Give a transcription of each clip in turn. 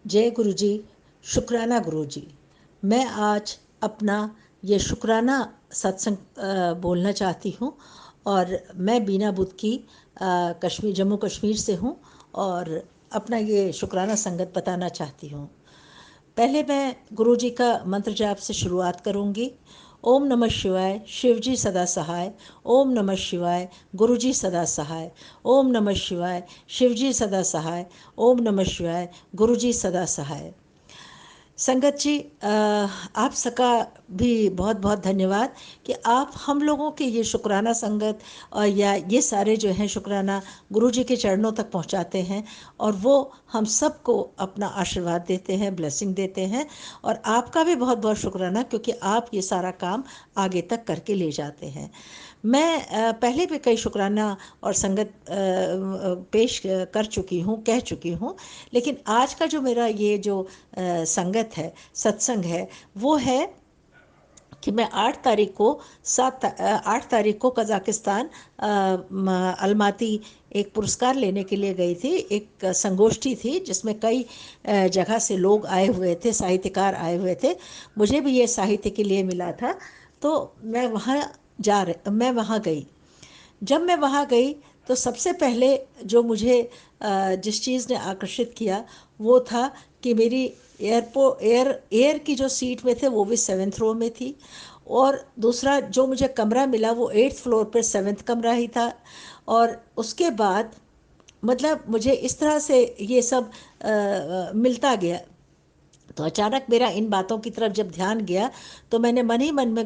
जय गुरु जी। शुक्राना गुरु जी। मैं आज अपना ये शुक्राना सत्संग बोलना चाहती हूँ। और मैं बीना बुद्ध की कश्मीर जम्मू कश्मीर से हूँ और अपना ये शुक्राना संगत बताना चाहती हूँ। पहले मैं गुरु जी का मंत्र जाप से शुरुआत करूँगी। ओम नमः शिवाय, शिव जी सदा सहाय। ओम नमः शिवाय, गुरु जी सदा सहाय। ओम नमः शिवाय, शिव जी सदा सहाय। ओम नमः शिवाय, गुरु जी सदा सहाय। संगत जी, आप सबका भी बहुत बहुत धन्यवाद कि आप हम लोगों के ये शुक्राना संगत और या ये सारे जो हैं शुक्राना गुरु जी के चरणों तक पहुंचाते हैं और वो हम सबको अपना आशीर्वाद देते हैं, ब्लेसिंग देते हैं। और आपका भी बहुत बहुत शुक्राना क्योंकि आप ये सारा काम आगे तक करके ले जाते हैं। मैं पहले भी कई शुक्राना और संगत पेश कर चुकी हूँ, कह चुकी हूँ। लेकिन आज का जो मेरा ये जो संगत है, सत्संग है, वो है कि मैं 8 तारीख को कज़ाकिस्तान अलमाती एक पुरस्कार लेने के लिए गई थी। एक संगोष्ठी थी जिसमें कई जगह से लोग आए हुए थे, साहित्यकार आए हुए थे। मुझे भी ये साहित्य के लिए मिला था, तो मैं वहाँ गई। जब मैं वहाँ गई तो सबसे पहले जो मुझे जिस चीज़ ने आकर्षित किया वो था कि मेरी एयर की जो सीट में थे वो भी 7th रो में थी। और दूसरा जो मुझे कमरा मिला वो 8th फ्लोर पर 7th कमरा ही था। और उसके बाद मतलब मुझे इस तरह से ये सब मिलता गया। तो अचानक मेरा इन बातों की तरफ जब ध्यान गया तो मैंने मन ही मन में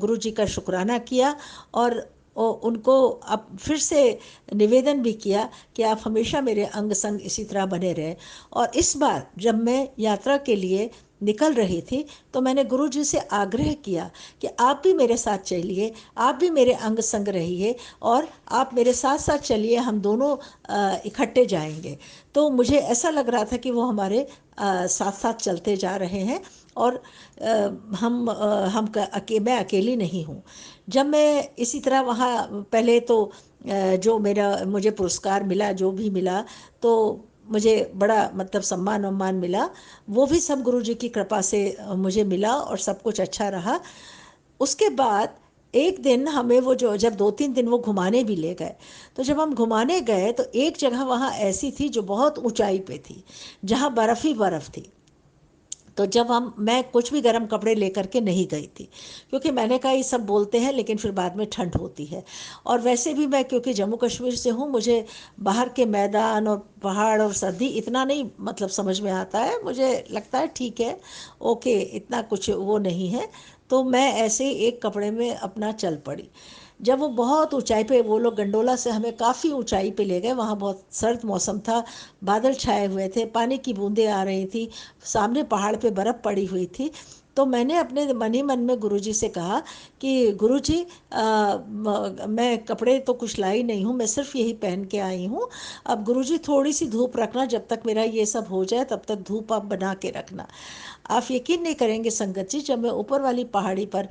गुरु जी का शुक्राना किया और उनको अब फिर से निवेदन भी किया कि आप हमेशा मेरे अंग संग इसी तरह बने रहें। और इस बार जब मैं यात्रा के लिए निकल रही थी तो मैंने गुरु जी से आग्रह किया कि आप भी मेरे साथ चलिए, आप भी मेरे अंग संग रहिए और आप मेरे साथ साथ चलिए, हम दोनों इकट्ठे जाएंगे। तो मुझे ऐसा लग रहा था कि वो हमारे साथ साथ चलते जा रहे हैं और मैं अकेली नहीं हूँ। जब मैं इसी तरह वहाँ पहले तो जो मेरा मुझे पुरस्कार मिला, जो भी मिला, तो मुझे बड़ा मतलब सम्मान सम्मान मिला। वो भी सब गुरु जी की कृपा से मुझे मिला और सब कुछ अच्छा रहा। उसके बाद एक दिन हमें वो जो जब 2-3 दिन वो घुमाने भी ले गए, तो जब हम घुमाने गए तो एक जगह वहाँ ऐसी थी जो बहुत ऊंचाई पे थी, जहाँ बर्फ़ ही बर्फ़ थी। तो जब मैं कुछ भी गर्म कपड़े लेकर के नहीं गई थी क्योंकि मैंने कहा ये सब बोलते हैं लेकिन फिर बाद में ठंड होती है। और वैसे भी मैं क्योंकि जम्मू कश्मीर से हूँ, मुझे बाहर के मैदान और पहाड़ और सर्दी इतना नहीं मतलब समझ में आता है। मुझे लगता है ठीक है, ओके, इतना कुछ वो नहीं है। तो मैं ऐसे ही एक कपड़े में अपना चल पड़ी। जब वो बहुत ऊंचाई पे वो लोग गंडोला से हमें काफ़ी ऊंचाई पे ले गए, वहाँ बहुत सर्द मौसम था, बादल छाए हुए थे, पानी की बूंदें आ रही थी, सामने पहाड़ पे बर्फ़ पड़ी हुई थी। तो मैंने अपने मन ही मन में गुरुजी से कहा कि गुरुजी, मैं कपड़े तो कुछ लाई नहीं हूँ, मैं सिर्फ यही पहन के आई हूँ। अब गुरुजी थोड़ी सी धूप रखना, जब तक मेरा ये सब हो जाए तब तक धूप आप बना के रखना। आप यकीन नहीं करेंगे संगत जी, जब मैं ऊपर वाली पहाड़ी पर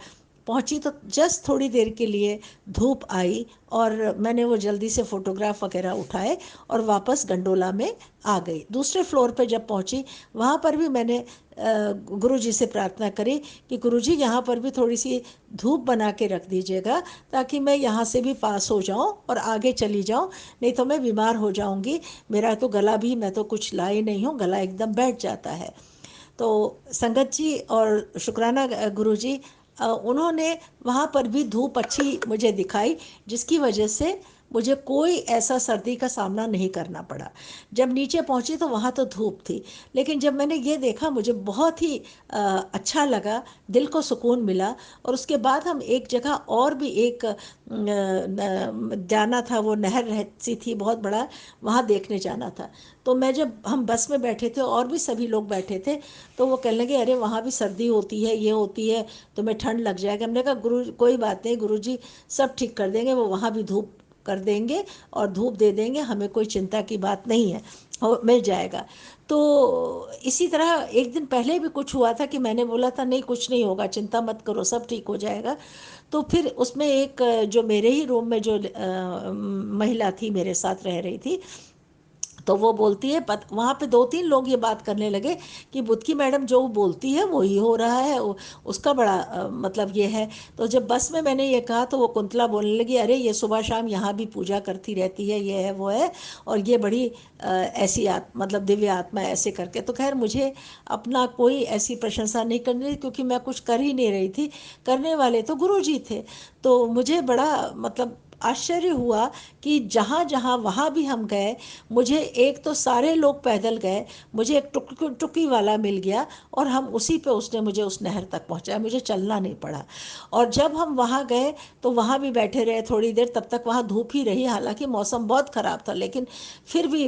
पहुंची तो जस्ट थोड़ी देर के लिए धूप आई और मैंने वो जल्दी से फ़ोटोग्राफ वगैरह उठाए और वापस गंडोला में आ गई। दूसरे फ्लोर पे जब पहुंची वहाँ पर भी मैंने गुरु जी से प्रार्थना करी कि गुरु जी यहाँ पर भी थोड़ी सी धूप बना के रख दीजिएगा ताकि मैं यहाँ से भी पास हो जाऊँ और आगे चली जाऊँ, नहीं तो मैं बीमार हो जाऊँगी। मेरा तो गला भी, मैं तो कुछ लाई नहीं हूँ, गला एकदम बैठ जाता है। तो संगत जी और शुक्राना गुरु जी, उन्होंने वहाँ पर भी धूप अच्छी मुझे दिखाई, जिसकी वजह से मुझे कोई ऐसा सर्दी का सामना नहीं करना पड़ा। जब नीचे पहुँची तो वहाँ तो धूप थी, लेकिन जब मैंने ये देखा मुझे बहुत ही अच्छा लगा, दिल को सुकून मिला। और उसके बाद हम एक जगह और भी एक जाना था, वो नहर सी थी बहुत बड़ा, वहाँ देखने जाना था। तो मैं जब हम बस में बैठे थे और भी सभी लोग बैठे थे, तो वो कहने लगे अरे वहाँ भी सर्दी होती है, ये होती है, तुम्हें ठंड लग जाएगी। हमने कहा गुरु कोई बात नहीं, गुरु जी सब ठीक कर देंगे, वो वहाँ भी धूप कर देंगे और धूप दे देंगे, हमें कोई चिंता की बात नहीं है, हो मिल जाएगा। तो इसी तरह एक दिन पहले भी कुछ हुआ था कि मैंने बोला था नहीं कुछ नहीं होगा, चिंता मत करो, सब ठीक हो जाएगा। तो फिर उसमें एक जो मेरे ही रूम में जो महिला थी मेरे साथ रह रही थी, तो वो बोलती है वहाँ पे दो तीन लोग ये बात करने लगे कि बुद्ध की मैडम जो बोलती है वो ही हो रहा है, उसका बड़ा मतलब ये है। तो जब बस में मैंने ये कहा तो वो कुंतला बोलने लगी, अरे ये सुबह शाम यहाँ भी पूजा करती रहती है, ये है वो है, और ये बड़ी ऐसी मतलब दिव्य आत्मा है, ऐसे करके। तो खैर मुझे अपना कोई ऐसी प्रशंसा नहीं करनी थी, क्योंकि मैं कुछ कर ही नहीं रही थी, करने वाले तो गुरु जी थे। तो मुझे बड़ा मतलब आश्चर्य हुआ कि जहाँ जहाँ वहाँ भी हम गए, मुझे एक तो सारे लोग पैदल गए, मुझे एक टुकी वाला मिल गया, और हम उसी पे उसने मुझे उस नहर तक पहुँचाया, मुझे चलना नहीं पड़ा। और जब हम वहाँ गए तो वहाँ भी बैठे रहे थोड़ी देर, तब तक वहाँ धूप ही रही, हालांकि मौसम बहुत ख़राब था, लेकिन फिर भी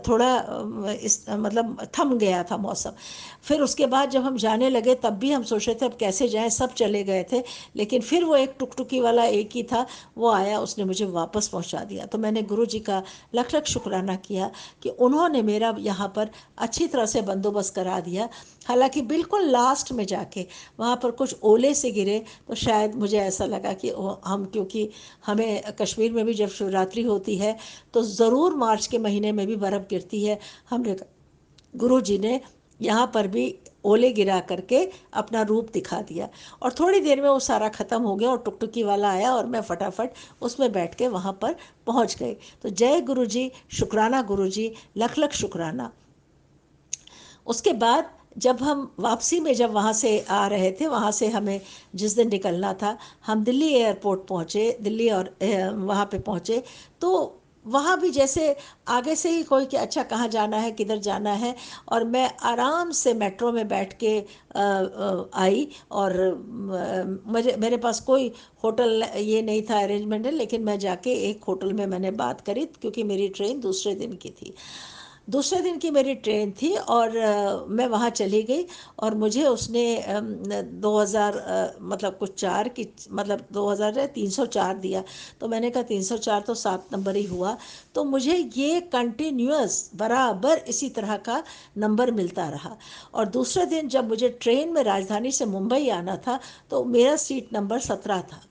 थोड़ा इस मतलब थम गया था मौसम। फिर उसके बाद जब हम जाने लगे तब भी हम सोच रहे थे अब कैसे जाएं, सब चले गए थे, लेकिन फिर वो एक टुकटुकी वाला एक ही था, वो आया, उसने मुझे वापस पहुंचा दिया। तो मैंने गुरु जी का लख लख शुक्राना किया कि उन्होंने मेरा यहाँ पर अच्छी तरह से बंदोबस्त करा दिया। हालांकि बिल्कुल लास्ट में जाके वहाँ पर कुछ ओले से गिरे, तो शायद मुझे ऐसा लगा कि हम, क्योंकि हमें कश्मीर में भी जब शिवरात्रि होती है तो ज़रूर मार्च के महीने में भी बर्फ़ गिरती है, हमने गुरु जी ने यहाँ पर भी ओले गिरा करके अपना रूप दिखा दिया। और थोड़ी देर में वो सारा ख़त्म हो गया और टुकटुकी वाला आया और मैं फटाफट उसमें बैठ के वहाँ पर पहुँच गई। तो जय गुरु जी, शुक्राना गुरु जी, लख लख शुक्राना। उसके बाद जब हम वापसी में जब वहाँ से आ रहे थे, वहाँ से हमें जिस दिन निकलना था, हम दिल्ली एयरपोर्ट पहुँचे, दिल्ली, और वहाँ पे पहुँचे तो वहाँ भी जैसे आगे से ही कोई कि अच्छा कहाँ जाना है, किधर जाना है, और मैं आराम से मेट्रो में बैठ के आई। और मुझे, मेरे पास कोई होटल ये नहीं था, अरेंजमेंट है, लेकिन मैं जाके एक होटल में मैंने बात करी, क्योंकि मेरी ट्रेन दूसरे दिन की थी, दूसरे दिन की मेरी ट्रेन थी, और मैं वहाँ चली गई। और मुझे उसने 2000 मतलब कुछ चार की, मतलब 2304 दिया। तो मैंने कहा 304 तो 7 नंबर ही हुआ। तो मुझे ये कंटिन्यूअस बराबर इसी तरह का नंबर मिलता रहा। और दूसरे दिन जब मुझे ट्रेन में राजधानी से मुंबई आना था तो मेरा सीट नंबर 17 था,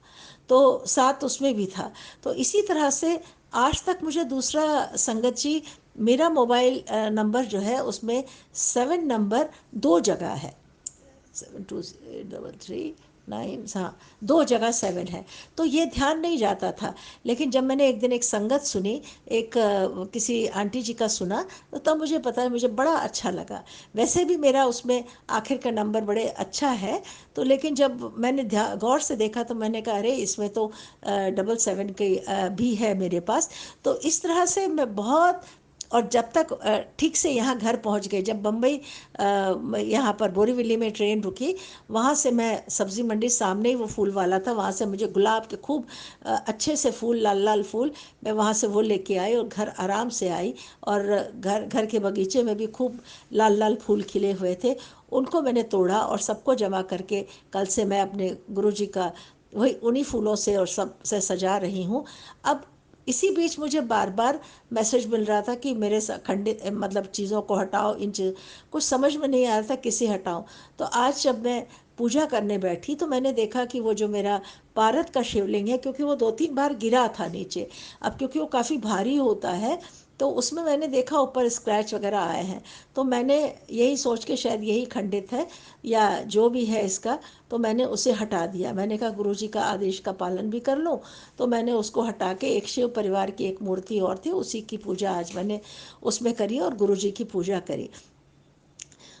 तो 7 उसमें भी था। तो इसी तरह से आज तक मुझे दूसरा, संगत जी, मेरा मोबाइल नंबर जो है उसमें 7 नंबर 2 जगह है, 7233 9, हाँ, 2 जगह 7 है। तो ये ध्यान नहीं जाता था, लेकिन जब मैंने एक दिन एक संगत सुनी, एक किसी आंटी जी का सुना, तो तब मुझे पता है, मुझे बड़ा अच्छा लगा। वैसे भी मेरा उसमें आखिर का नंबर बड़े अच्छा है, तो लेकिन जब मैंने गौर से देखा तो मैंने कहा अरे इसमें तो 777 की भी है मेरे पास। तो इस तरह से मैं बहुत, और जब तक ठीक से यहाँ घर पहुँच गए, जब बम्बई यहाँ पर बोरीवली में ट्रेन रुकी, वहाँ से मैं, सब्ज़ी मंडी सामने ही वो फूल वाला था, वहाँ से मुझे गुलाब के खूब अच्छे से फूल, लाल लाल फूल, मैं वहाँ से वो लेके आई और घर आराम से आई। और घर घर के बगीचे में भी खूब लाल लाल फूल खिले हुए थे, उनको मैंने तोड़ा और सबको जमा करके कल से मैं अपने गुरुजी का वही उन्हीं फूलों से और सब से सजा रही हूँ। अब इसी बीच मुझे बार बार मैसेज मिल रहा था कि मेरे खंडित मतलब चीज़ों को हटाओ, इन चीज़ कुछ समझ में नहीं आ रहा था किसे हटाऊं। तो आज जब मैं पूजा करने बैठी तो मैंने देखा कि वो जो मेरा पारद का शिवलिंग है, क्योंकि वो 2-3 बार गिरा था नीचे, अब क्योंकि वो काफ़ी भारी होता है तो उसमें मैंने देखा ऊपर स्क्रैच वगैरह आए हैं। तो मैंने यही सोच के शायद यही खंडित है या जो भी है इसका, तो मैंने उसे हटा दिया। मैंने कहा गुरुजी का आदेश का पालन भी कर लूं, तो मैंने उसको हटा के एक शिव परिवार की एक मूर्ति और थी, उसी की पूजा आज मैंने उसमें करी और गुरुजी की पूजा करी।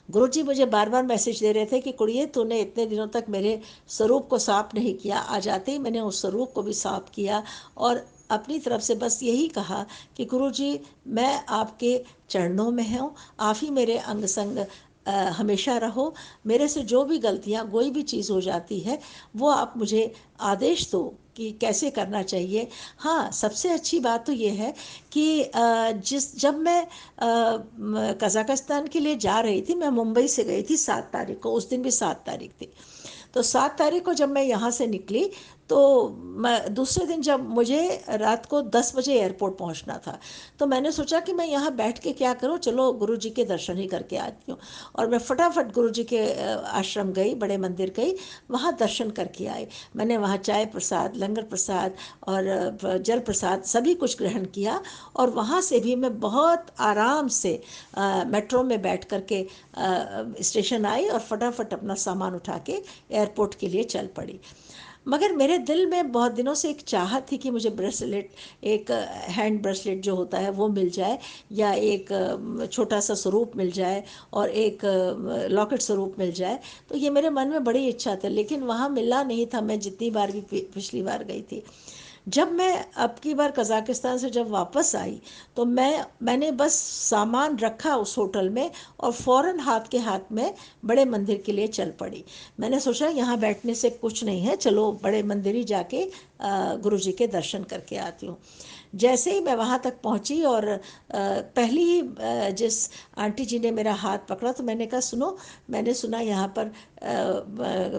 गुरुजी मुझे बार बार मैसेज दे रहे थे कि कुड़िए तूने इतने दिनों तक मेरे स्वरूप को साफ नहीं किया, आ जाते ही मैंने उस स्वरूप को भी साफ किया और अपनी तरफ से बस यही कहा कि गुरुजी मैं आपके चरणों में हूँ, आप ही मेरे अंग संग हमेशा रहो। मेरे से जो भी गलतियाँ कोई भी चीज़ हो जाती है वो आप मुझे आदेश दो कि कैसे करना चाहिए। हाँ, सबसे अच्छी बात तो ये है कि जब मैं कज़ाकिस्तान के लिए जा रही थी, मैं मुंबई से गई थी 7 तारीख को, उस दिन भी 7 तारीख थी। तो 7 तारीख को जब मैं यहाँ से निकली तो मैं दूसरे दिन जब मुझे रात को 10 बजे एयरपोर्ट पहुंचना था, तो मैंने सोचा कि मैं यहाँ बैठ के क्या करूँ, चलो गुरु जी के दर्शन ही करके आती हूँ। और मैं फटाफट गुरु जी के आश्रम गई, बड़े मंदिर गई, वहाँ दर्शन करके आई। मैंने वहाँ चाय प्रसाद, लंगर प्रसाद और जल प्रसाद सभी कुछ ग्रहण किया। और वहाँ से भी मैं बहुत आराम से मेट्रो में बैठ करके स्टेशन आई और फटाफट अपना सामान उठा के एयरपोर्ट के लिए चल पड़ी। मगर मेरे दिल में बहुत दिनों से एक चाहत थी कि मुझे ब्रेसलेट, एक हैंड ब्रेसलेट जो होता है वो मिल जाए, या एक छोटा सा स्वरूप मिल जाए, और एक लॉकेट स्वरूप मिल जाए। तो ये मेरे मन में बड़ी इच्छा थी, लेकिन वहाँ मिला नहीं था, मैं जितनी बार भी पिछली बार गई थी। जब मैं अब की बार कज़ाकिस्तान से जब वापस आई, तो मैंने बस सामान रखा उस होटल में और फ़ौरन हाथ के हाथ में बड़े मंदिर के लिए चल पड़ी। मैंने सोचा यहाँ बैठने से कुछ नहीं है, चलो बड़े मंदिर ही जाके गुरु जी के दर्शन करके आती हूँ। जैसे ही मैं वहाँ तक पहुँची और पहली ही जिस आंटी जी ने मेरा हाथ पकड़ा, तो मैंने कहा, सुनो, मैंने सुना यहाँ पर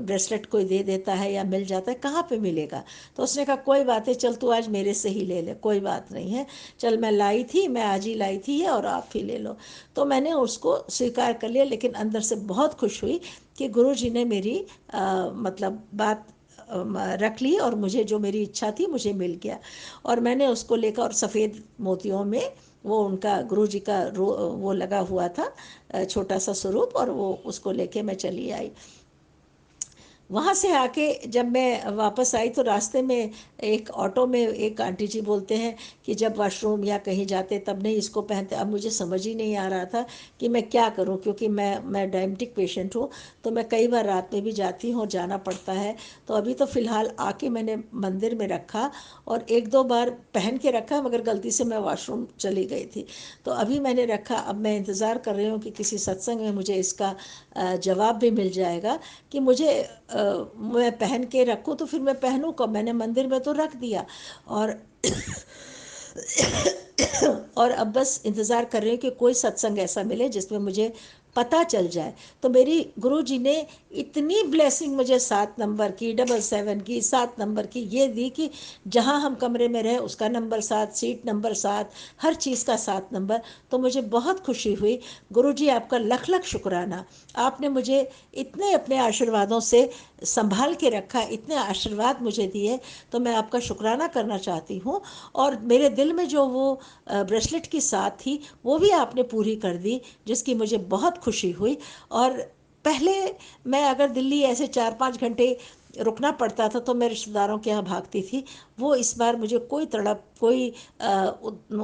ब्रेसलेट कोई दे देता है या मिल जाता है, कहाँ पे मिलेगा? तो उसने कहा, कोई बात है, चल तू आज मेरे से ही ले ले, कोई बात नहीं है, चल मैं लाई थी, मैं आज ही लाई थी और आप ही ले लो। तो मैंने उसको स्वीकार कर लिया, लेकिन अंदर से बहुत खुश हुई कि गुरु जी ने मेरी मतलब बात रख ली, और मुझे जो मेरी इच्छा थी मुझे मिल गया। और मैंने उसको लेकर, और सफ़ेद मोतियों में वो उनका गुरु जी का वो लगा हुआ था छोटा सा स्वरूप, और वो उसको लेके मैं चली आई। वहाँ से आके जब मैं वापस आई, तो रास्ते में एक ऑटो में एक आंटी जी बोलते हैं कि जब वॉशरूम या कहीं जाते तब नहीं इसको पहनते। अब मुझे समझ ही नहीं आ रहा था कि मैं क्या करूं, क्योंकि मैं डायबिटिक पेशेंट हूं, तो मैं कई बार रात में भी जाती हूं, जाना पड़ता है। तो अभी तो फ़िलहाल आके मैंने मंदिर में रखा, और एक दो बार पहन के रखा, मगर गलती से मैं वॉशरूम चली गई थी। तो अभी मैंने रखा, अब मैं इंतज़ार कर रही हूँ कि किसी सत्संग में मुझे इसका जवाब भी मिल जाएगा कि मुझे मैं पहन के रखूँ, तो फिर मैं पहनूँ कब? मैंने मंदिर में तो रख दिया। और और अब बस इंतज़ार कर रही हूँ कि कोई सत्संग ऐसा मिले जिसमें मुझे पता चल जाए। तो मेरी गुरु जी ने इतनी ब्लेसिंग मुझे 7 नंबर की, 777 की, 7 नंबर की ये दी कि जहाँ हम कमरे में रहे उसका नंबर 7, सीट नंबर 7, हर चीज़ का 7 नंबर। तो मुझे बहुत खुशी हुई। गुरु जी आपका लख लख शुक्राना, आपने मुझे इतने अपने आशीर्वादों से संभाल के रखा, इतने आशीर्वाद मुझे दिए, तो मैं आपका शुक्राना करना चाहती हूँ। और मेरे दिल में जो वो ब्रेसलेट की साथ थी, वो भी आपने पूरी कर दी, जिसकी मुझे बहुत खुशी हुई। और पहले मैं अगर दिल्ली ऐसे 4-5 घंटे रुकना पड़ता था तो मैं रिश्तेदारों के यहाँ भागती थी। वो इस बार मुझे कोई तड़प, कोई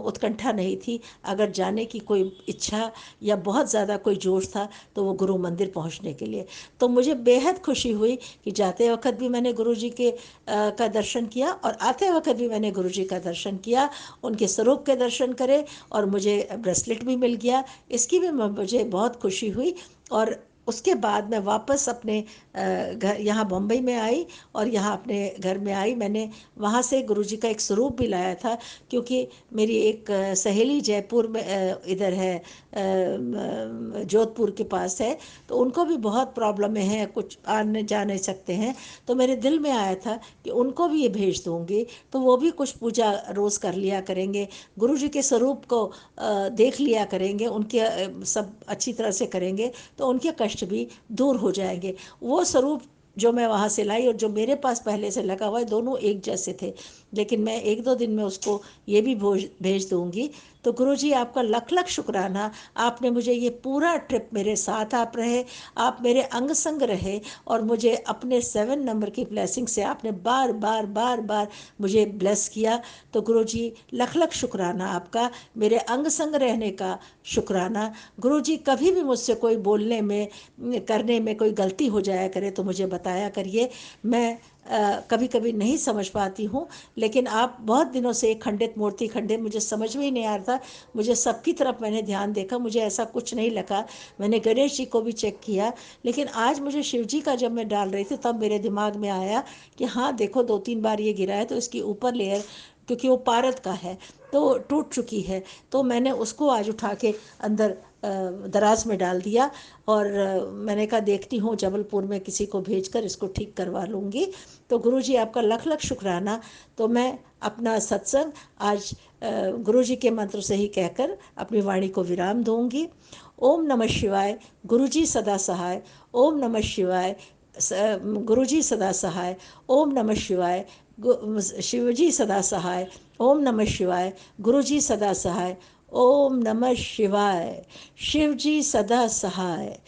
उत्कंठा नहीं थी। अगर जाने की कोई इच्छा या बहुत ज़्यादा कोई जोश था, तो वो गुरु मंदिर पहुँचने के लिए। तो मुझे बेहद खुशी हुई कि जाते वक्त भी मैंने गुरु जी के का दर्शन किया, और आते वक्त भी मैंने गुरु जी का दर्शन किया, उनके स्वरूप के दर्शन करे, और मुझे ब्रेसलेट भी मिल गया। इसकी भी मुझे बहुत खुशी हुई। और उसके बाद मैं वापस अपने घर यहाँ बम्बई में आई, और यहाँ अपने घर में आई। मैंने वहाँ से गुरु जी का एक स्वरूप भी लाया था, क्योंकि मेरी एक सहेली जयपुर में इधर है, जोधपुर के पास है, तो उनको भी बहुत प्रॉब्लम है, कुछ आने जा नहीं सकते हैं। तो मेरे दिल में आया था कि उनको भी ये भेज दूँगी, तो वो भी कुछ पूजा रोज़ कर लिया करेंगे, गुरु जी के स्वरूप को देख लिया करेंगे, उनके सब अच्छी तरह से करेंगे, तो उनके कष्ट भी दूर हो जाएंगे। वो स्वरूप जो मैं वहाँ से लाई और जो मेरे पास पहले से लगा हुआ है, दोनों एक जैसे थे, लेकिन मैं 1-2 दिन में उसको ये भी भेज दूँगी। तो गुरुजी आपका लख लख शुक्राना, आपने मुझे ये पूरा ट्रिप मेरे साथ आप रहे, आप मेरे अंग संग रहे, और मुझे अपने 7 नंबर की ब्लेसिंग से आपने बार बार बार बार मुझे ब्लेस किया। तो गुरुजी लख लख शुक्राना आपका, मेरे अंग संग रहने का शुक्राना। गुरुजी कभी भी मुझसे कोई बोलने में, करने में कोई गलती हो जाया करे तो मुझे बताया करिए। मैं कभी कभी नहीं समझ पाती हूँ, लेकिन आप बहुत दिनों से खंडित मूर्ति, खंडित, मुझे समझ में ही नहीं आ रहा था। मुझे सबकी तरफ मैंने ध्यान देखा, मुझे ऐसा कुछ नहीं लगा। मैंने गणेश जी को भी चेक किया, लेकिन आज मुझे शिव जी का जब मैं डाल रही थी, तब मेरे दिमाग में आया कि हाँ देखो, 2-3 बार ये गिरा है, तो इसकी ऊपर लेयर, क्योंकि वो पारद का है, तो टूट चुकी है। तो मैंने उसको आज उठा के अंदर दराज में डाल दिया। और मैंने कहा देखती हूँ जबलपुर में किसी को भेजकर इसको ठीक करवा लूँगी। तो गुरुजी आपका लख लख शुक्राना। तो मैं अपना सत्संग आज गुरुजी के मंत्र से ही कहकर अपनी वाणी को विराम दूंगी। ओम नमः शिवाय। गुरुजी सदा सहाय। ओम नमः शिवाय। गुरुजी सदा सहाय। ओम नमः शिवाय। शिवजी सदा सहाय। ओम नमः शिवाय। गुरुजी सदा सहाय। ओम नमः शिवाय। शिवजी सदा सहाय।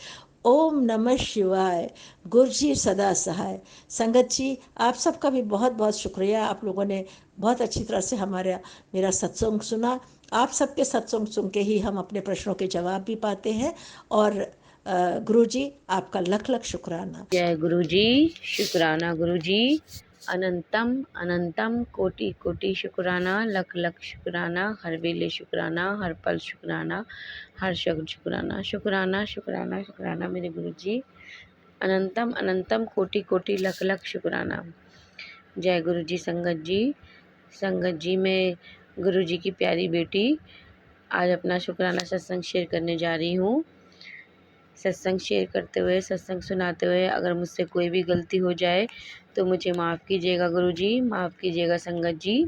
ओम नमः शिवाय। गुरुजी सदा सहाय। संगत जी, आप सबका भी बहुत बहुत शुक्रिया। आप लोगों ने बहुत अच्छी तरह से मेरा सत्संग सुना। आप सबके सत्संग सुन के ही हम अपने प्रश्नों के जवाब भी पाते हैं। और गुरुजी आपका लख लख शुक्राना। जय गुरुजी। शुक्राना गुरुजी। अनंतम अनंतम कोटि कोटि शुक्राना, लख लख शुक्राना, हर वेले शुक्राना, हर पल शुक्राना, हर शब्द शुक्राना। शुक्राना शुक्राना शुक्राना मेरे गुरुजी। अनंतम अनंतम कोटि कोटि लख लख शुक्राना। जय गुरुजी। संगत जी, संगत जी, मैं गुरुजी की प्यारी बेटी आज अपना शुक्राना सत्संग शेयर करने जा रही हूँ। सत्संग शेयर करते हुए, सत्संग सुनाते हुए अगर मुझसे कोई भी गलती हो जाए तो मुझे माफ़ कीजिएगा गुरुजी, माफ़ कीजिएगा संगत जी।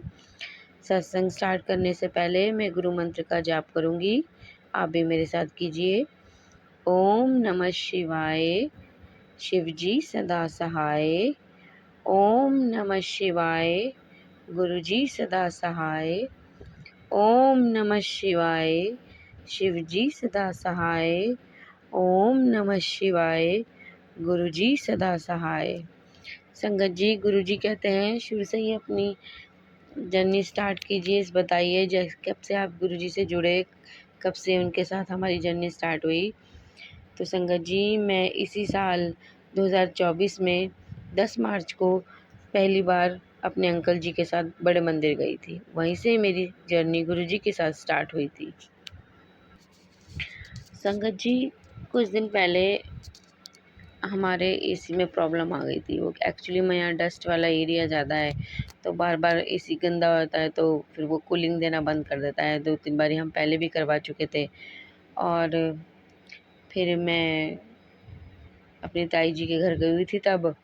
सत्संग स्टार्ट करने से पहले मैं गुरु मंत्र का जाप करूँगी, आप भी मेरे साथ कीजिए। ओम नमः शिवाय। शिवजी सदा सहाय। ओम नमः शिवाय। गुरुजी सदा सहाय। ओम नमः शिवाय। शिवजी सदा सहाय। ओम नमः शिवाय। गुरुजी सदा सहाय। संगत जी, गुरुजी कहते हैं शुरू से ही अपनी जर्नी स्टार्ट कीजिए। बताइए कब से आप गुरुजी से जुड़े, कब से उनके साथ हमारी जर्नी स्टार्ट हुई। तो संगत जी, मैं इसी साल 2024 में 10 मार्च को पहली बार अपने अंकल जी के साथ बड़े मंदिर गई थी। वहीं से मेरी जर्नी गुरुजी के साथ स्टार्ट हुई थी। संगत जी, कुछ दिन पहले हमारे एसी में प्रॉब्लम आ गई थी। वो एक्चुअली में यहाँ डस्ट वाला एरिया ज़्यादा है, तो बार बार एसी गंदा होता है तो फिर वो कूलिंग देना बंद कर देता है। 2-3 बारी हम पहले भी करवा चुके थे। और फिर मैं अपनी ताई जी के घर गई हुई थी तब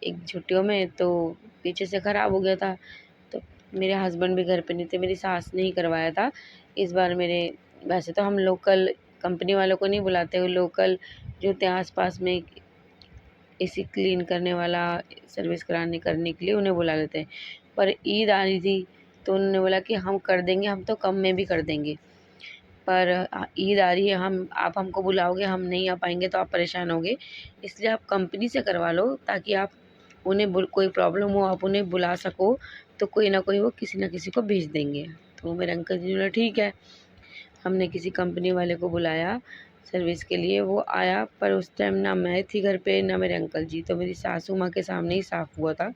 एक छुट्टियों में, तो पीछे से ख़राब हो गया था। तो मेरे हस्बैंड भी घर पे नहीं थे, मेरी सास ने ही करवाया था इस बार। वैसे तो हम लोकल कंपनी वालों को नहीं बुलाते, वो लोकल जो थे आस पास में एसी क्लीन करने वाला, सर्विस करने के लिए उन्हें बुला लेते हैं। पर ईद आ रही थी तो उन्होंने बोला कि हम कर देंगे, हम तो कम में भी कर देंगे, पर ईद आ रही है, आप हमको बुलाओगे, हम नहीं आ पाएंगे तो आप परेशान होगे, इसलिए आप कंपनी से करवा लो ताकि आप उन्हें कोई प्रॉब्लम हो आप उन्हें बुला सको, तो कोई ना कोई वो किसी ना किसी को भेज देंगे। तो मेरे अंकल जी ने ठीक है, हमने किसी कंपनी वाले को बुलाया सर्विस के लिए। वो आया, पर उस टाइम ना मैं थी घर पे ना मेरे अंकल जी, तो मेरी सासू माँ के सामने ही साफ़ हुआ था।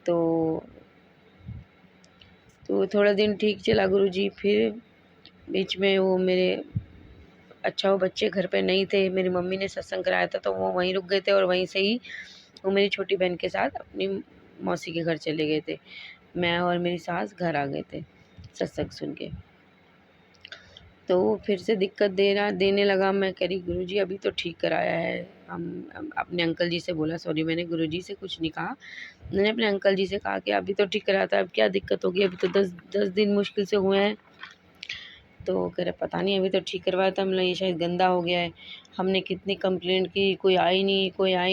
तो थोड़ा दिन ठीक चला गुरुजी। फिर बीच में वो बच्चे घर पे नहीं थे, मेरी मम्मी ने सत्संग कराया था तो वो वहीं रुक गए थे, और वहीं से ही वो मेरी छोटी बहन के साथ अपनी मौसी के घर चले गए थे। मैं और मेरी सास घर आ गए थे सत्संग सुन के। तो फिर से दिक्कत देने लगा। मैं कह रही गुरुजी अभी तो ठीक कराया है। हम अपने अंकल जी से बोला, सॉरी मैंने गुरुजी से कुछ नहीं कहा, मैंने अपने अंकल जी से कहा कि अभी तो ठीक कराया था, अब क्या दिक्कत होगी, अभी तो 10 दिन मुश्किल से हुए हैं। तो कह रहे पता नहीं, अभी तो ठीक करवाया था, मतलब ये शायद गंदा हो गया है। हमने कितनी कंप्लेंट की, कोई आई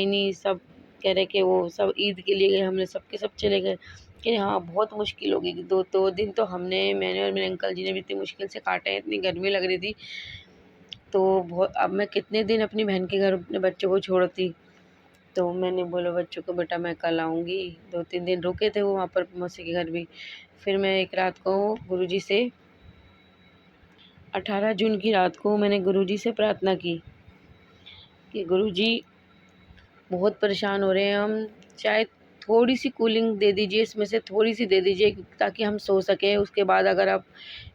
नहीं। सब कह रहे कि वो सब ईद के लिए गए, हमने सबके सब चले गए। कि हाँ बहुत मुश्किल होगी। दो दिन तो मैंने और मेरे अंकल जी ने भी इतनी मुश्किल से काटे हैं, इतनी गर्मी लग रही थी। तो बहुत, अब मैं कितने दिन अपनी बहन के घर अपने बच्चों को छोड़ती। तो मैंने बोला बच्चों को बेटा मैं कल आऊँगी। 2-3 दिन रुके थे वो वहाँ पर मौसी के घर भी। फिर मैं एक रात को गुरुजी से 18 जून की रात को मैंने गुरुजी से प्रार्थना की कि गुरुजी बहुत परेशान हो रहे हैं हम, चाहे थोड़ी सी कूलिंग दे दीजिए, इसमें से थोड़ी सी दे दीजिए ताकि हम सो सकें। उसके बाद अगर आप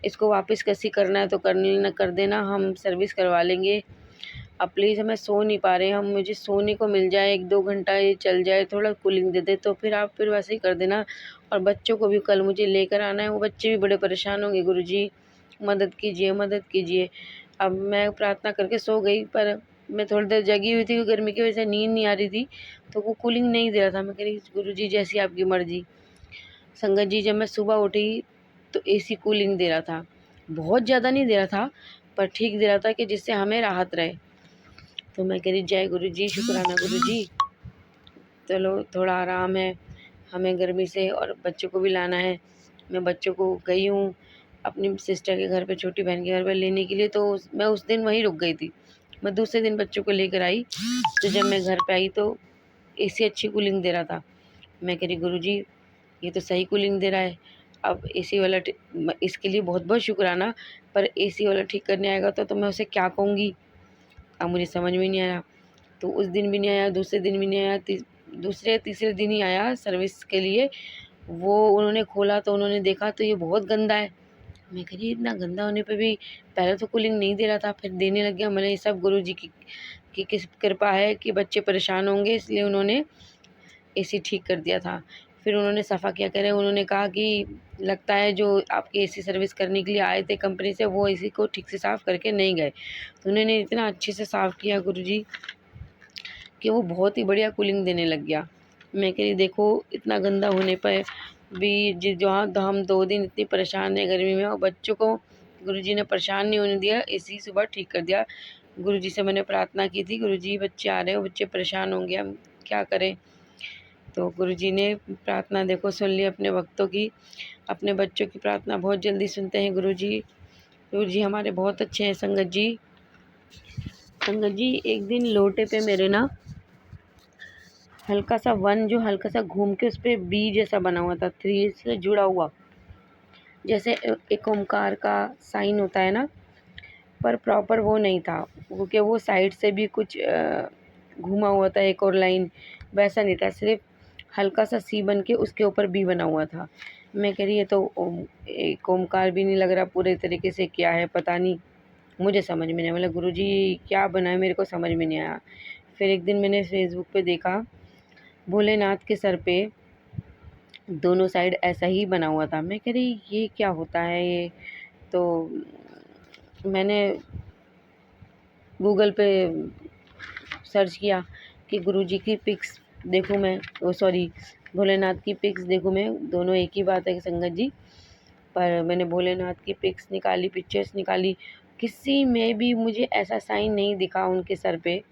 इसको वापस कैसी करना है तो कर देना, हम सर्विस करवा लेंगे। अब प्लीज़ हमें सो नहीं पा रहे हैं, हम मुझे सोने को मिल जाए, 1-2 घंटा ये चल जाए, थोड़ा कूलिंग दे दे, तो फिर आप फिर वैसे ही कर देना। और बच्चों को भी कल मुझे लेकर आना है, वो बच्चे भी बड़े परेशान होंगे गुरुजी, मदद कीजिए मदद कीजिए। अब मैं प्रार्थना करके सो गई, पर मैं थोड़ी देर जगी हुई थी क्योंकि गर्मी की वजह से नींद नहीं आ रही थी, तो वो कूलिंग नहीं दे रहा था। मैं कह रही गुरुजी जैसी आपकी मर्जी। संगत जी, जब मैं सुबह उठी तो एसी कूलिंग दे रहा था, बहुत ज़्यादा नहीं दे रहा था पर ठीक दे रहा था कि जिससे हमें राहत रहे। तो मैं कह रही जय गुरुजी, शुक्राना गुरुजी, चलो थोड़ा आराम है हमें गर्मी से, और बच्चों को भी लाना है। मैं बच्चों को गई हूँ अपनी सिस्टर के घर पे, छोटी बहन के घर पे लेने के लिए, तो मैं उस दिन वहीं रुक गई थी। मैं दूसरे दिन बच्चों को लेकर आई, तो जब मैं घर पे आई तो एसी अच्छी कूलिंग दे रहा था। मैं कह रही गुरुजी ये तो सही कूलिंग दे रहा है, अब एसी वाला इसके लिए बहुत बहुत शुक्राना, पर एसी वाला ठीक करने आएगा तो मैं उसे क्या कहूँगी, अब मुझे समझ में नहीं आया। तो उस दिन भी नहीं आया, दूसरे दिन भी नहीं आया, दूसरे तीसरे दिन ही आया सर्विस के लिए। वो उन्होंने खोला तो उन्होंने देखा तो ये बहुत गंदा है। मैं कह रही इतना गंदा होने पे भी पहले तो कूलिंग नहीं दे रहा था, फिर देने लग गया। मैंने ये सब गुरुजी की किस कृपा है कि बच्चे परेशान होंगे इसलिए उन्होंने एसी ठीक कर दिया था। फिर उन्होंने सफ़ा क्या करे, उन्होंने कहा कि लगता है जो आपके एसी सर्विस करने के लिए आए थे कंपनी से वो एसी को ठीक से साफ़ करके नहीं गए। तो उन्होंने इतना अच्छे से साफ़ किया गुरुजी कि वो बहुत ही बढ़िया कूलिंग देने लग गया। मैं कह रही देखो इतना गंदा होने पर भी जहाँ हम 2 दिन इतनी परेशान रहे गर्मी में, और बच्चों को गुरुजी ने परेशान नहीं होने दिया, एसी सुबह ठीक कर दिया। गुरुजी से मैंने प्रार्थना की थी, गुरुजी बच्चे आ रहे हो, बच्चे परेशान होंगे, हम क्या करें। तो गुरुजी ने प्रार्थना देखो सुन ली अपने भक्तों की, अपने बच्चों की प्रार्थना बहुत जल्दी सुनते हैं गुरुजी। गुरुजी हमारे बहुत अच्छे हैं। संगत जी, संगत जी एक दिन लोटे पे मेरे ना हल्का सा वन जो हल्का सा घूम के उस पर बी जैसा बना हुआ था, 3 से जुड़ा हुआ, जैसे एक ओमकार का साइन होता है ना, पर प्रॉपर वो नहीं था, क्योंकि वो साइड से भी कुछ घूमा हुआ था एक और लाइन, वैसा नहीं था, सिर्फ हल्का सा सी बन के उसके ऊपर बी बना हुआ था। मैं कह रही है तो एक ओमकार भी नहीं लग रहा पूरे तरीके से, क्या है पता नहीं, मुझे समझ में नहीं आया। मतलब गुरुजी क्या बना है मेरे को समझ में नहीं आया। फिर एक दिन मैंने फेसबुक पे देखा भोलेनाथ के सर पे दोनों साइड ऐसा ही बना हुआ था। मैं कह रही ये क्या होता है ये, तो मैंने गूगल पे सर्च किया कि गुरुजी की पिक्स देखूं मैं, ओ सॉरी भोलेनाथ की पिक्स देखूं मैं, दोनों एक ही बात है कि संगत जी। पर मैंने भोलेनाथ की पिक्स निकाली, पिक्चर्स निकाली, किसी में भी मुझे ऐसा साइन नहीं दिखा उनके सर पे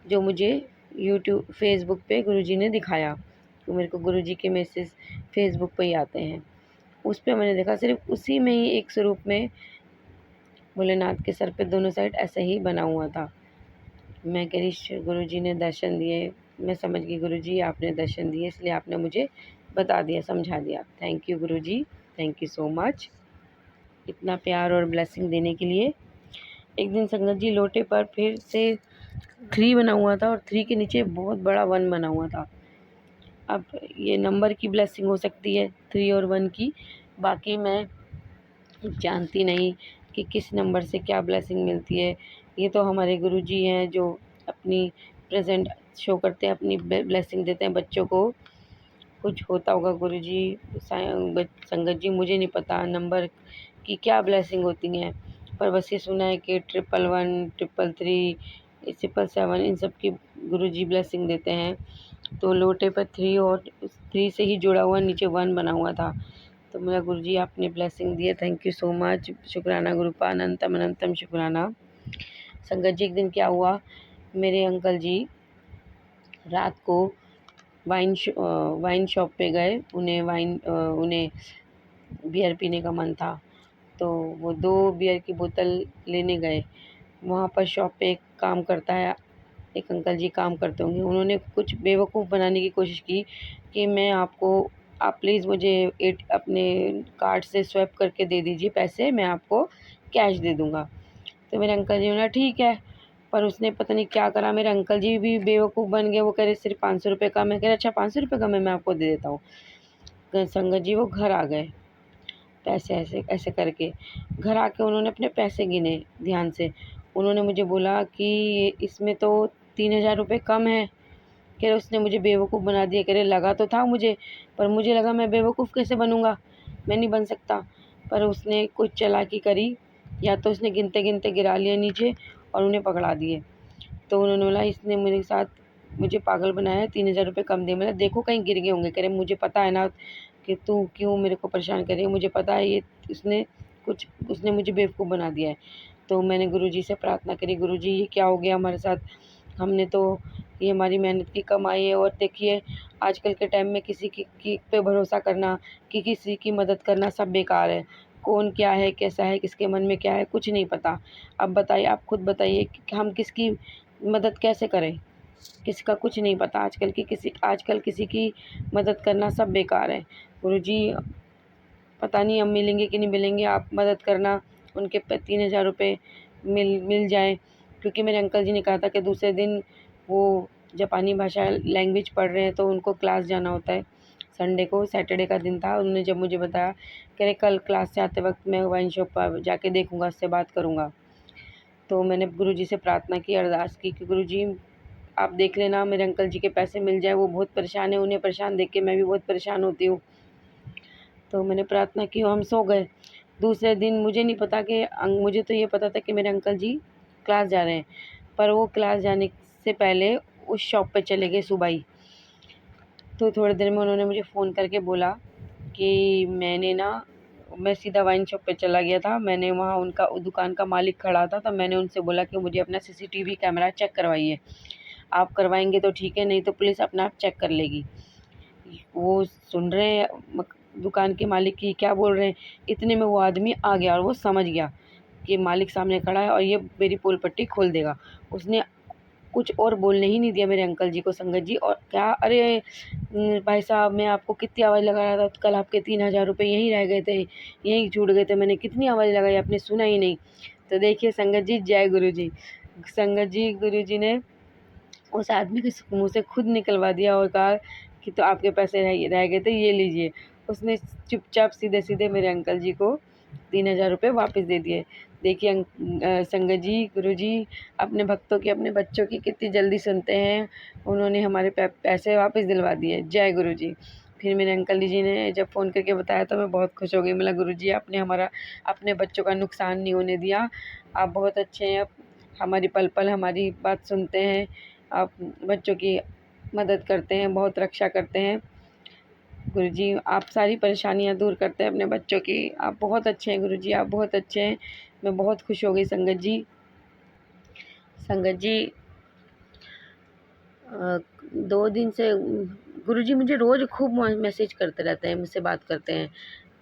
जो मुझे यूट्यूब फेसबुक पे गुरुजी ने दिखाया। तो मेरे को गुरुजी के मैसेज फेसबुक पे ही आते हैं, उस पे मैंने देखा सिर्फ उसी में ही एक स्वरूप में भोलेनाथ के सर पे दोनों साइड ऐसे ही बना हुआ था। मैं कह रही गुरुजी ने दर्शन दिए, मैं समझ गई गुरुजी आपने दर्शन दिए इसलिए आपने मुझे बता दिया, समझा दिया। Thank you Guruji, thank you so much इतना प्यार और ब्लेसिंग देने के लिए। एक दिन संगत जी लोटे पर फिर से 3 बना हुआ था और 3 के नीचे बहुत बड़ा 1 बना हुआ था। अब ये नंबर की ब्लेसिंग हो सकती है 3 और 1 की, बाकी मैं जानती नहीं कि किस नंबर से क्या ब्लेसिंग मिलती है। ये तो हमारे गुरुजी हैं जो अपनी प्रेजेंट शो करते हैं, अपनी ब्लेसिंग देते हैं बच्चों को। कुछ होता होगा गुरुजी संगत जी, मुझे नहीं पता नंबर की क्या ब्लेसिंग होती हैं, पर बस ये सुना है कि 111, 333, 777 इन सब की गुरुजी ब्लेसिंग देते हैं। तो लोटे पर 3 और 3 से ही जुड़ा हुआ नीचे 1 बना हुआ था। तो मेरा गुरुजी आपने ब्लेसिंग दी है, थैंक यू सो मच, शुक्राना गुरुपा, अनंतम अनंतम शुक्राना। संगत जी एक दिन क्या हुआ, मेरे अंकल जी रात को वाइन शॉप पे गए, उन्हें बियर पीने का मन था, तो वो 2 बियर की बोतल लेने गए। वहाँ पर शॉप पे एक काम करता है, एक अंकल जी काम करते होंगे, उन्होंने कुछ बेवकूफ़ बनाने की कोशिश की कि आप प्लीज़ मुझे अपने कार्ड से स्वैप करके दे दीजिए पैसे, मैं आपको कैश दे दूँगा। तो मेरे अंकल जी ने बोला ठीक है, पर उसने पता नहीं क्या करा, मेरे अंकल जी भी बेवकूफ़ बन गए, वो कह रहे सिर्फ 500 रुपये का। मैं कह रहा अच्छा 500 रुपये का मैं आपको दे देता हूँ। संगत जी वो घर आ गए, पैसे ऐसे ऐसे करके घर आके उन्होंने अपने पैसे गिने ध्यान से। उन्होंने मुझे बोला कि इसमें तो 3000 रुपये कम है। कह रहे उसने मुझे बेवकूफ़ बना दिया। कह रहे लगा तो था मुझे, पर मुझे लगा मैं बेवकूफ़ कैसे बनूँगा, मैं नहीं बन सकता। पर उसने कुछ चालाकी करी या तो उसने गिनते गिनते गिरा लिया नीचे और उन्हें पकड़ा दिए। तो उन्होंने बोला इसने मेरे साथ मुझे पागल बनाया, 3,000 रुपये कम दिए। मतलब देखो कहीं गिर गए होंगे। कह रहे मुझे पता है ना कि तू क्यों मेरे को परेशान कर रही है, मुझे पता है ये उसने मुझे बेवकूफ़ बना दिया है। तो मैंने गुरुजी से प्रार्थना करी, गुरुजी ये क्या हो गया हमारे साथ, हमने तो ये हमारी मेहनत की कमाई है। और देखिए आजकल के टाइम में किसी की पे भरोसा करना, कि किसी की मदद करना सब बेकार है। कौन क्या है, कैसा है, किसके मन में क्या है, कुछ नहीं पता। अब बताइए, आप खुद बताइए कि हम किसकी मदद कैसे करें, किसी का कुछ नहीं पता। आजकल किसी की मदद करना सब बेकार है। गुरुजी पता नहीं अब मिलेंगे कि नहीं मिलेंगे, आप मदद करना, उनके 3,000 रुपये मिल जाए। क्योंकि मेरे अंकल जी ने कहा था कि दूसरे दिन वो जापानी भाषा लैंग्वेज पढ़ रहे हैं, तो उनको क्लास जाना होता है। संडे को, सैटरडे का दिन था। उन्होंने जब मुझे बताया, कह रहे कल क्लास से आते वक्त मैं वाइन शॉप पर जाके देखूँगा, उससे बात करूँगा। तो मैंने गुरुजी से प्रार्थना की, अरदास की कि गुरुजी आप देख लेना मेरे अंकल जी के पैसे मिल जाए, वो बहुत परेशान है, उन्हें परेशान देख के मैं भी बहुत परेशान होती हूँ। तो मैंने प्रार्थना की और हम सो गए। दूसरे दिन मुझे नहीं पता कि मुझे तो ये पता था कि मेरे अंकल जी क्लास जा रहे हैं, पर वो क्लास जाने से पहले उस शॉप पे चले गए सुबह ही। तो थोड़ी देर में उन्होंने मुझे फ़ोन करके बोला कि मैं सीधा वाइन शॉप पे चला गया था। मैंने वहाँ उनका दुकान का मालिक खड़ा था, तो मैंने उनसे बोला कि मुझे अपना सीसीटीवी कैमरा चेक करवाइए। आप करवाएँगे तो ठीक है, नहीं तो पुलिस अपना आप चेक कर लेगी। वो सुन रहे हैं दुकान के मालिक की क्या बोल रहे हैं। इतने में वो आदमी आ गया और वो समझ गया कि मालिक सामने खड़ा है और ये मेरी पोल पट्टी खोल देगा। उसने कुछ और बोलने ही नहीं दिया मेरे अंकल जी को, संगत जी। और क्या, अरे भाई साहब मैं आपको कितनी आवाज़ लगा रहा था, कल आपके 3,000 रुपये यहीं रह गए थे, यहीं छूट गए थे, मैंने कितनी आवाज़ लगाई, आपने सुना ही नहीं। तो देखिए संगत जी, जय गुरु जी। संगत जी, गुरु जी ने उस आदमी के मुँह से खुद निकलवा दिया और कहा कि तो आपके पैसे रह गए थे, ये लीजिए। उसने चुपचाप सीधे-सीधे मेरे अंकल जी को 3,000 रुपये वापस दे दिए। देखिए संगत जी, गुरुजी अपने भक्तों की, अपने बच्चों की कितनी जल्दी सुनते हैं। उन्होंने हमारे पैसे वापस दिलवा दिए। जय गुरुजी। फिर मेरे अंकल जी ने जब फ़ोन करके बताया तो मैं बहुत खुश हो गई। बोला गुरुजी आपने अपने बच्चों का नुकसान नहीं होने दिया। आप बहुत अच्छे हैं, हमारी पल-पल हमारी बात सुनते हैं। आप बच्चों की मदद करते हैं, बहुत रक्षा करते हैं। गुरुजी आप सारी परेशानियाँ दूर करते हैं अपने बच्चों की। आप बहुत अच्छे हैं गुरुजी, आप बहुत अच्छे हैं। मैं बहुत खुश हो गई संगत जी। संगत जी 2 दिन से गुरुजी मुझे रोज़ खूब मैसेज करते रहते हैं, मुझसे बात करते हैं।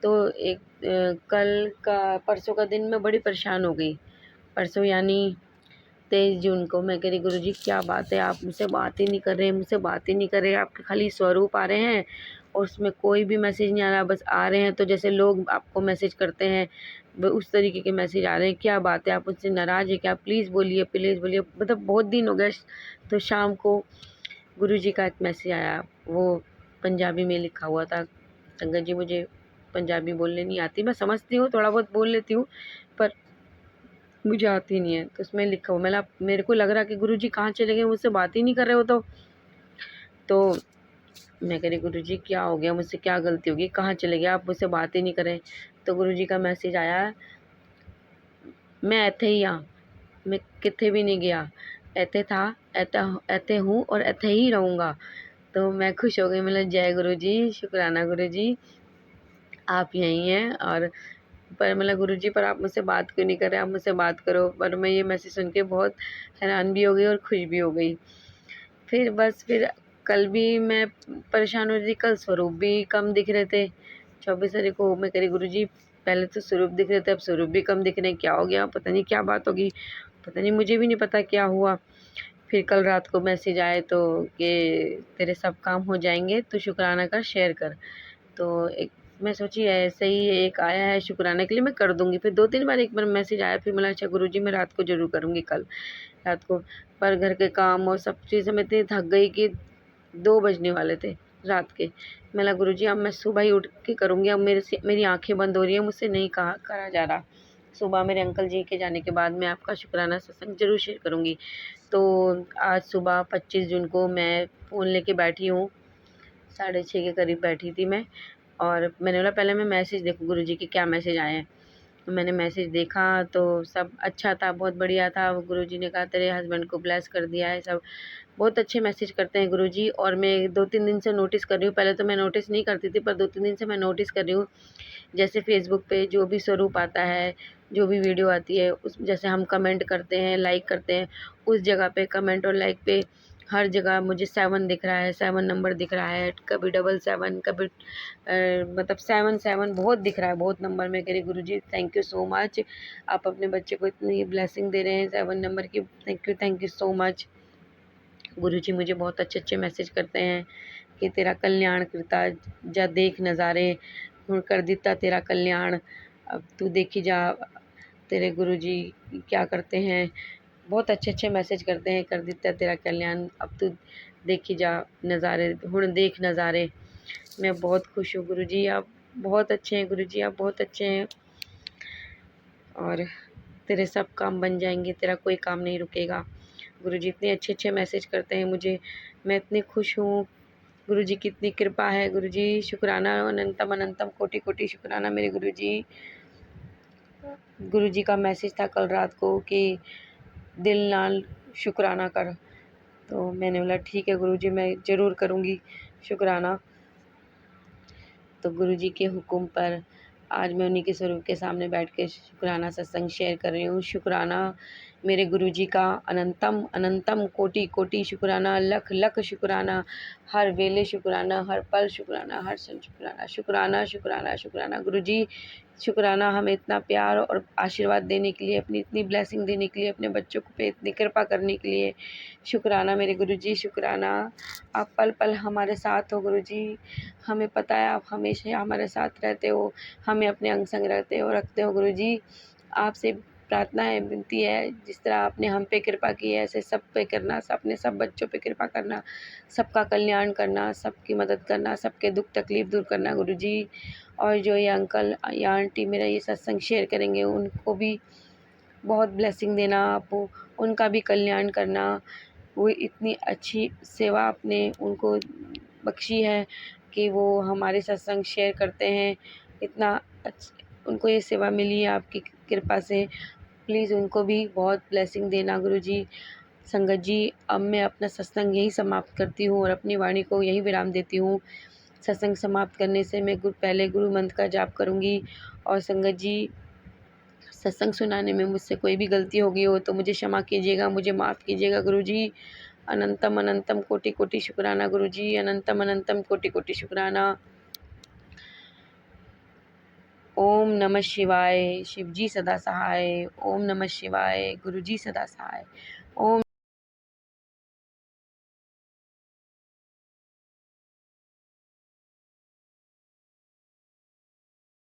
तो परसों का दिन मैं बड़ी परेशान हो गई। परसों यानी 23 जून को मैं कह रही गुरुजी क्या बात है, आप मुझसे बात ही नहीं कर रहे हैं, मुझसे बात ही नहीं कर रहे हैं, आपके खाली स्वरूप आ रहे हैं और उसमें कोई भी मैसेज नहीं आ रहा, बस आ रहे हैं तो जैसे लोग आपको मैसेज करते हैं उस तरीके के मैसेज आ रहे हैं। क्या बात है, आप मुझसे नाराज़ हैं क्या? प्लीज़ बोलिए, प्लीज़ बोलिए। मतलब बहुत दिन हो गए। तो शाम को गुरुजी का एक मैसेज आया, वो पंजाबी में लिखा हुआ था। संगत जी मुझे पंजाबी बोलने नहीं आती, मैं समझती हूँ, थोड़ा बहुत बोल लेती हूँ, पर मुझे आती नहीं है। तो उसमें लिखा हुआ, मेरे को लग रहा कि गुरुजी कहाँ चले गए, मुझसे बात ही नहीं कर रहे हो। तो मैं कह रही गुरुजी क्या हो गया, मुझसे क्या गलती होगी, कहाँ चले गए आप, मुझसे बात ही नहीं कर रहे। तो गुरुजी का मैसेज आया, मैं इत्थे ही हाँ, मैं किथे भी नहीं गया, इत्थे था, इत्थे हूँ और इत्थे ही रहूँगा। तो मैं खुश हो गई। मतलब जय गुरुजी, शुक्राना गुरुजी, आप यहीं हैं। और पर मतलब गुरुजी पर आप मुझसे बात क्यों नहीं कर रहे, आप मुझसे बात करो। पर मैं ये मैसेज सुन के बहुत हैरान भी हो गई और खुश भी हो गई। फिर कल भी मैं परेशान हो रही थी, कल स्वरूप भी कम दिख रहे थे। 24 तारीख को मैं कह रही गुरुजी पहले तो स्वरूप दिख रहे थे, अब स्वरूप भी कम दिख रहे हैं, क्या हो गया, पता नहीं क्या बात होगी, पता नहीं, मुझे भी नहीं पता क्या हुआ। फिर कल रात को मैसेज आए तो कि तेरे सब काम हो जाएंगे, तो शुक्राना कर, शेयर कर। तो एक मैं सोची ऐसे ही एक आया है शुक्राना के लिए, मैं कर दूँगी। फिर 2-3 बार एक बार मैसेज आया, फिर मैंने अच्छा गुरुजी मैं रात को ज़रूर करूँगी कल रात को। पर घर के काम और सब चीज़ें में इतनी थक गई कि 2 बजने वाले थे रात के। मैं बोला गुरुजी अब मैं सुबह ही उठ के करूँगी, अब मेरी आँखें बंद हो रही हैं, मुझसे नहीं करा जा रहा। सुबह मेरे अंकल जी के जाने के बाद मैं आपका शुक्राना सत्संग ज़रूर शेयर करूँगी। तो आज सुबह 25 जून को मैं फ़ोन लेके बैठी हूँ, 6:30 के करीब बैठी थी मैं। और मैंने बोला पहले मैं मैसेज देखूँ गुरुजी के क्या मैसेज आए हैं। मैंने मैसेज देखा तो सब अच्छा था, बहुत बढ़िया था। गुरुजी ने कहा तेरे हस्बैंड को ब्लेस कर दिया है। सब बहुत अच्छे मैसेज करते हैं गुरुजी, और मैं 2-3 दिन से नोटिस कर रही हूँ। पहले तो मैं नोटिस नहीं करती थी, पर 2-3 दिन से मैं नोटिस कर रही हूँ। जैसे फ़ेसबुक पे जो भी स्वरूप आता है, जो भी वीडियो आती है, उस जैसे हम कमेंट करते हैं, लाइक करते हैं, उस जगह पे कमेंट और लाइक पे हर जगह मुझे 7 दिख रहा है, 7 नंबर दिख रहा है, कभी 777, कभी मतलब 7 बहुत दिख रहा है, बहुत नंबर। मैं कह रही गुरुजी थैंक यू सो मच, आप अपने बच्चे को इतनी ब्लेसिंग दे रहे हैं 7 नंबर की। Thank you so much. Guruji मुझे बहुत अच्छे मैसेज करते हैं कि तेरा कल्याण करता जा, देख नज़ारे कर देता तेरा कल्याण, अब तू देखी जा। तेरे गुरुजी क्या करते हैं, बहुत अच्छे मैसेज करते हैं, कर देता तेरा कल्याण, अब तू देखी जा नज़ारे, हुण देख नज़ारे। मैं बहुत खुश हूँ गुरुजी, आप बहुत अच्छे हैं गुरुजी, आप बहुत अच्छे हैं, और तेरे सब काम बन जाएंगे, तेरा कोई काम नहीं रुकेगा। गुरुजी इतने अच्छे मैसेज करते हैं मुझे, मैं इतनी खुश हूँ। गुरुजी की इतनी कृपा है। गुरुजी शुक्राना, अनंतम अनंतम कोटि कोटि शुक्राना मेरे गुरुजी। गुरुजी का मैसेज था कल रात को कि दिल नाल शुक्राना कर, तो मैंने बोला ठीक है गुरुजी, मैं ज़रूर करूँगी शुक्राना। तो गुरुजी के हुक्म पर आज मैं उन्हीं के स्वरूप के सामने बैठ के शुक्राना सत्संग शेयर कर रही हूँ। शुक्राना मेरे गुरुजी का, अनंतम अनंतम कोटि कोटि शुक्राना, लख लख शुक्राना, हर वेले शुक्राना, हर पल शुक्राना, हर क्षण शुक्राना। शुक्राना शुक्राना शुक्राना गुरुजी, शुक्राना हमें इतना प्यार और आशीर्वाद देने के लिए, अपनी इतनी ब्लेसिंग देने के लिए, अपने बच्चों को पे इतनी कृपा करने के लिए। शुक्राना मेरे गुरुजी, शुक्राना। आप पल पल हमारे साथ हो गुरुजी, हमें पता है आप हमेशा हमारे साथ रहते हो, हमें अपने अंग संग रहते हो रखते हो गुरुजी। आपसे प्रार्थना है, विनती है, जिस तरह आपने हम पे कृपा की है ऐसे सब पे करना, अपने सब बच्चों पे कृपा करना, सबका कल्याण करना, सबकी मदद करना, सबके दुख तकलीफ़ दूर करना गुरुजी। और जो ये अंकल या आंटी मेरा ये सत्संग शेयर करेंगे उनको भी बहुत ब्लेसिंग देना आप, उनका भी कल्याण करना। वो इतनी अच्छी सेवा आपने उनको बख्शी है कि वो हमारे सत्संग शेयर करते हैं, इतना उनको ये सेवा मिली है आपकी कृपा से। प्लीज़ उनको भी बहुत ब्लेसिंग देना गुरुजी। संगत जी, अब मैं अपना सत्संग यहीं समाप्त करती हूँ और अपनी वाणी को यहीं विराम देती हूँ। सत्संग समाप्त करने से मैं पहले गुरु मंत्र का जाप करूँगी। और संगत जी, सत्संग सुनाने में मुझसे कोई भी गलती हो गई हो तो मुझे क्षमा कीजिएगा, मुझे माफ़ कीजिएगा गुरुजी। अनंतम अनंतम कोटि कोटि शुक्राना गुरुजी, अनंतम अनंतम कोटि कोटि शुक्राना। ओम नमः शिवाय, शिवजी सदा सहाय। ओम नमः शिवाय, गुरुजी सदा सहाय। ओम